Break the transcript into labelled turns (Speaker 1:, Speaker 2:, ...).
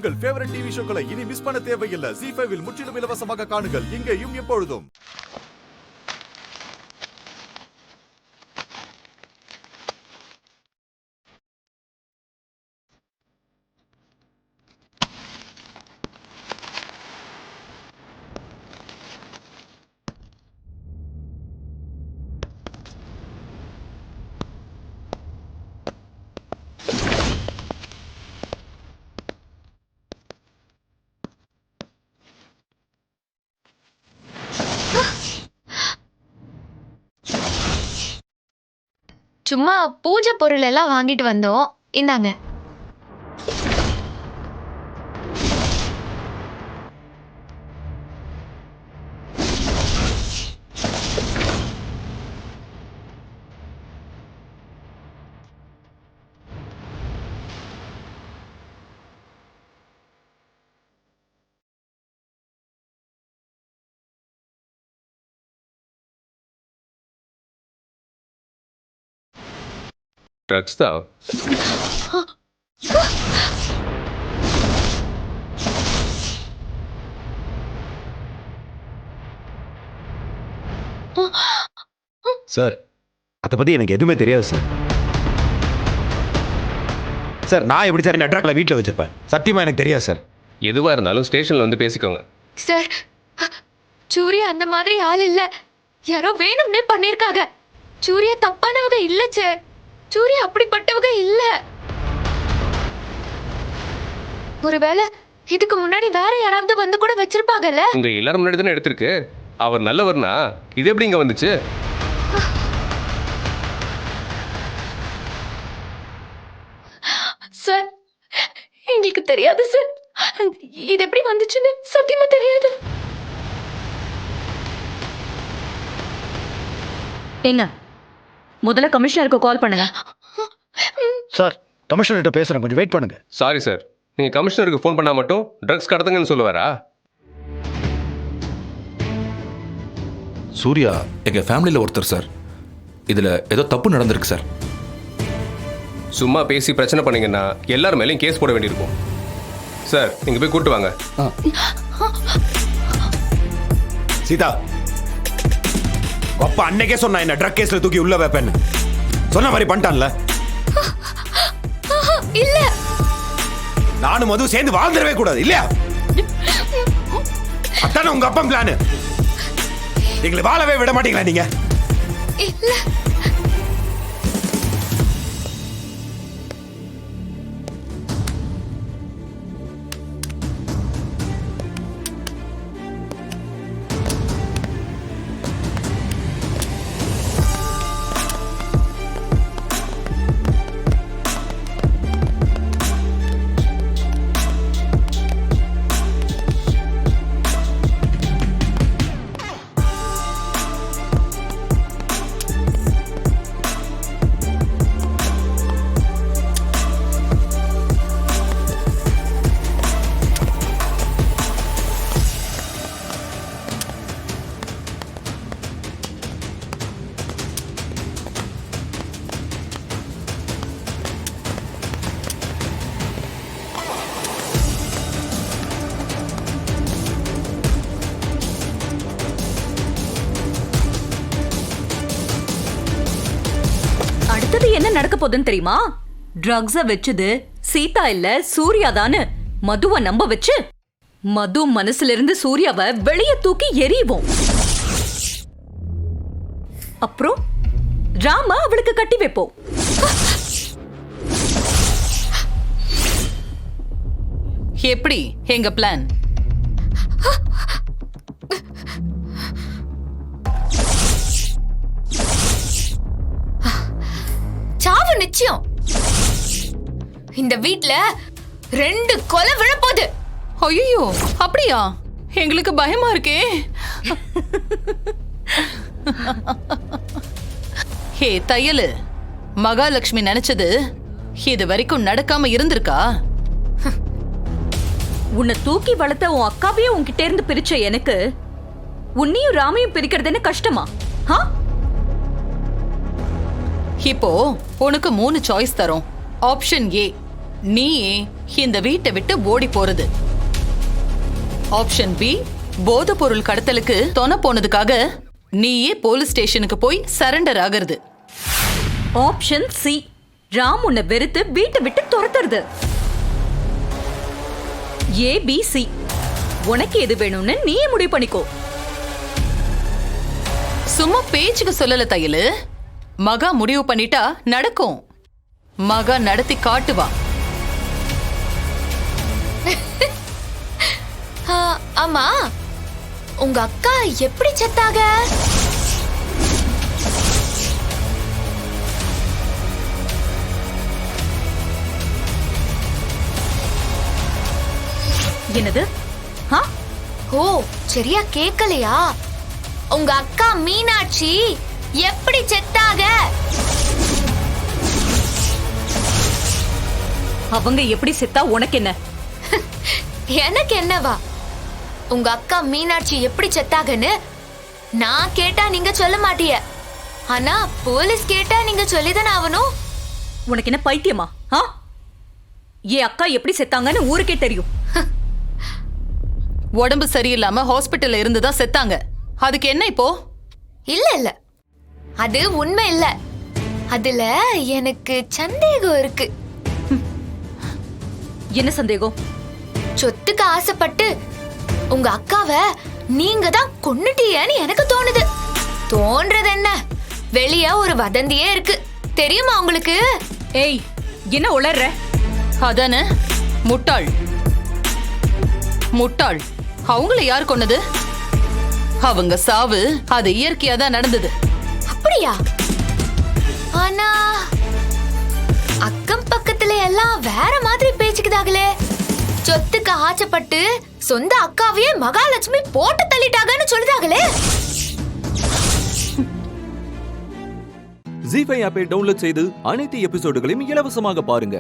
Speaker 1: உங்கள் favourite TV ஷோக்களை இனி miss பண்ண தேவையில்லை. ZEE5 இல் முற்றிலும் இலவசமாக காணுங்கள். இங்கேயும் எப்பொழுதும்.
Speaker 2: சும்மா பூஜை பொருள் எல்லாம் வாங்கிட்டு வந்தோம். இந்தாங்க.
Speaker 3: ட்ரக்ஸ் தான்.
Speaker 4: சார் அதை பற்றி எனக்கு எதுவுமே தெரியாது சார். சார் நான் எப்படி சார் இந்த ட்ரக்கில் வீட்டில் வச்சிருப்பேன்? சத்தியமாக எனக்கு தெரியாது சார்.
Speaker 3: எதுவாக இருந்தாலும் ஸ்டேஷனில் வந்து பேசிக்கோங்க.
Speaker 2: சார், சூர்யா அந்த மாதிரி ஆள் இல்ல. யாரோ வேணும்னே பண்ணிருக்காங்க. சூர்யா தப்பானவங்க இல்ல சார். சூர்யா அப்படிப்பட்டவங்க இல்ல. ஒருவேளை இதுக்கு முன்னாடி வேற யாராவது வந்து கூட வச்சிருப்பாங்கல்ல.
Speaker 3: உங்க எல்லாரும் முன்னாடி தானே எடுத்திருக்கு. அவர் நல்லவர்னா இது எப்படி இங்க வந்துச்சு?
Speaker 2: சார், எங்களுக்கு தெரியாது சார். இது எப்படி வந்துச்சுன்னு சத்தியமா தெரியாது.
Speaker 5: ஏங்க, முதல்ல கமிஷனருக்கு கால் பண்ணுங்க.
Speaker 4: சார் கமிஷனர்கிட்ட பேசுகிறேன், கொஞ்சம் வெயிட் பண்ணுங்க.
Speaker 3: சாரி சார், நீங்க கமிஷனருக்கு ஃபோன் பண்ணா மட்டும் ட்ரக்ஸ் கடத்துங்கன்னு சொல்லுவாரா?
Speaker 6: சூர்யா எங்க ஃபேமிலியில் ஒருத்தர் சார். இதுல ஏதோ தப்பு நடந்திருக்கு சார்.
Speaker 3: சும்மா பேசி பிரச்சனை பண்ணீங்கன்னா எல்லாரும் மேலேயும் கேஸ் போட வேண்டியிருக்கும். சார் நீங்க போய் கூட்டு வாங்க.
Speaker 4: சீதா, அப்பா அன்னைக்கே சொன்னா என்ன ட்ரக் கேஸ்ல தூக்கி உள்ள வைப்பேன்னு. சொன்ன மாதிரி பண்ணிட்டான்ல.
Speaker 2: இல்ல,
Speaker 4: நானும் மது சேர்ந்து வாழ்ந்துடவே கூடாது இல்லையா? அதானே உங்க அப்பா பிளான். எங்களை வாழவே விட மாட்டீங்களா நீங்க?
Speaker 2: இல்ல.
Speaker 5: அடுத்தது என்ன நடக்க போகுதுன்னு தெரியுமா? ட்ரக்ஸ வச்சது சீதா இல்ல சூர்யா தானு மதுவை நம்ப வச்சு மது மனசுல இருந்து சூர்யாவை வெளியே தூக்கி எறிவோம். அப்புறம் ராம அவளுக்கு கட்டி வைப்போம்.
Speaker 7: எப்படி எங்க பிளான்?
Speaker 2: சாவு நிச்சயம். இந்த வீட்ல 2 கொலை விழப்போகுது.
Speaker 7: ஐயோ, அப்படியா? எங்களுக்கு பயமா இருக்கே. ஹே தையலு, மகாலட்சுமி நினைச்சது இது வரைக்கும் நடக்காம இருந்திருக்கா?
Speaker 5: உன்னை தூக்கி வளர்த்த உன் அக்காவையும் உன்கிட்ட இருந்து பிரிச்ச எனக்கு உன்னையும் ராமையும் பிரிக்கிறதுன்னு கஷ்டமா?
Speaker 7: இப்போ உனக்கு 3 சாய்ஸ் தரோம். ஆப்ஷன் ஏ, நீயே இந்த வீட்டை விட்டு ஓடி போறது. ஆப்ஷன் பி, போதை பொருள் கடத்தலுக்கு தொண போனதுக்காக நீயே போலீஸ் ஸ்டேஷனுக்கு போய் சரண்டர் ஆகிறது.
Speaker 5: ஆப்ஷன் சி, ராம் உன்னை வெறுத்து வீட்டை விட்டு துரத்துறது. ஏபிசி, உனக்கு எது வேணும்னு நீயே முடிவு பண்ணிக்கோ.
Speaker 7: சும்மா பேச்சுக்கு சொல்லல தையலு. மகா முடிவு பண்ணிட்டா நடக்கும். மகா நடத்தி காட்டுவா.
Speaker 2: ஆமா, உங்க அக்கா எப்படி செத்தாக?
Speaker 5: என்னது?
Speaker 2: ஓ, சரியா கேக்கலையா? உங்க அக்கா மீனாட்சி எப்படி செத்தாக?
Speaker 5: அவங்க எப்படி செத்தா உனக்கு என்ன?
Speaker 2: எனக்கு என்னவா? உங்க அக்கா மீனாட்சி எப்படி செத்தாகன்னு நான் கேட்டா நீங்க சொல்ல மாட்டீங்க. ஆனா போலீஸ் கேட்டா நீங்க சொல்லிதானே ஆகணும்.
Speaker 5: உனக்கு என்ன பைத்தியமா? என் அக்கா எப்படி செத்தாங்கன்னு ஊருக்கே தெரியும்.
Speaker 7: உடம்பு சரியில்லாம ஹாஸ்பிட்டல்ல இருந்துதான் செத்தாங்க. அதுக்கு என்ன இப்போ?
Speaker 2: இல்ல இல்ல, அது உண்மை இல்ல. அதுல எனக்கு சந்தேகம் இருக்கு.
Speaker 5: என்ன சந்தேகம்?
Speaker 2: சொத்துக்கு ஆசைப்பட்டு உங்க அக்காவை நீங்க தான் கொன்னுட்டீங்கன்னு எனக்கு தோணுது. தோன்றது என்ன, வெளிய ஒரு வதந்தியே இருக்கு. தெரியுமா உங்களுக்கு?
Speaker 5: ஏய், என்ன உளர்ற?
Speaker 7: அதானே, முட்டாள் முட்டாள். அவங்கள யார் கொன்னது? அவங்க சாவு அது இயற்கையா தான் நடந்தது.
Speaker 2: அப்படியா? ஆனா அக்கம் பக்கத்துல எல்லாம் வேற மாதிரி பேச்சுக்குதாங்களே. சொத்துக்கு ஆச்சப்பட்டு சொந்த அக்காவையே மகாலட்சுமி போட்டு தள்ளிட்டாங்கன்னு சொல்லுதாங்களே.
Speaker 8: ஜீ5 ஆப்பை டவுன்லோட் செய்து அனைத்து எபிசோடுகளையும் இலவசமாக பாருங்க.